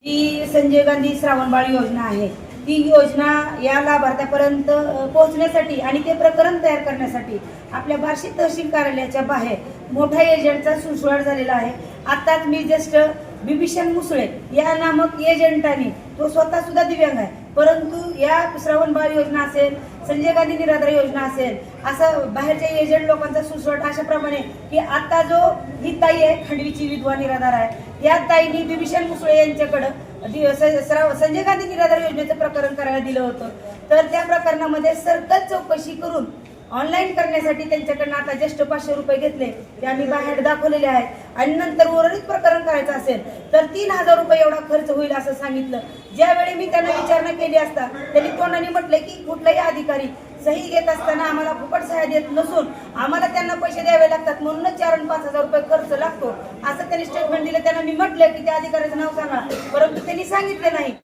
जी संजय गांधी श्रावणबाळ योजना आहे ती योजना या लाभार्थ्यापर्यंत पोहोचण्यासाठी आणि ते प्रकरण तयार करण्यासाठी आपल्या बार्शी तहसील कार्यालयाच्या बाहेर मोठा एजंटचा सुळसुळाट झालेला आहे। आताच मी जस्ट बिभीषण मुसळे या नामक एजंटाने, तो स्वतः सुद्धा दिव्यांग आहे, परंतु या श्रावणबाळ योजना असेल, संजय गांधी निराधार योजना असेल, असं बाहेरच्या एजंट लोकांचा सुळसुळाट अशाप्रमाणे की आता जो ही ताई आहे खंडवीची विधवा निराधार आहे, या ताईंनी बिभीषण मुसळे यांच्याकडे संजय गांधी निराधार योजनेचं प्रकरण करायला दिलं होतं। तर त्या प्रकरणामध्ये सर्कल चौकशी करून ऑनलाईन करण्यासाठी त्यांच्याकडनं आता जस्ट 500 रुपये घेतले, ते आम्ही बाहेर दाखवलेले आहेत। आणि नंतर उर्वरित प्रकरण करायचं असेल तर 3000 रुपये एवढा खर्च होईल असं सांगितलं। ज्यावेळी मी त्यांना विचारणा केली असता त्यांनी तोंडाने म्हटले की कुठलाही अधिकारी सही घेत असताना आम्हाला फुकट सह्या देत नसून आम्हाला त्यांना पैसे द्यावे लागतात, म्हणूनच 4 आणि 5000 रुपये खर्च लागतो असं त्यांनी स्टेटमेंट दिलं। त्यांना मी म्हटलं की त्या अधिकाऱ्याचं नाव सांगा, परंतु त्यांनी सांगितलं नाही।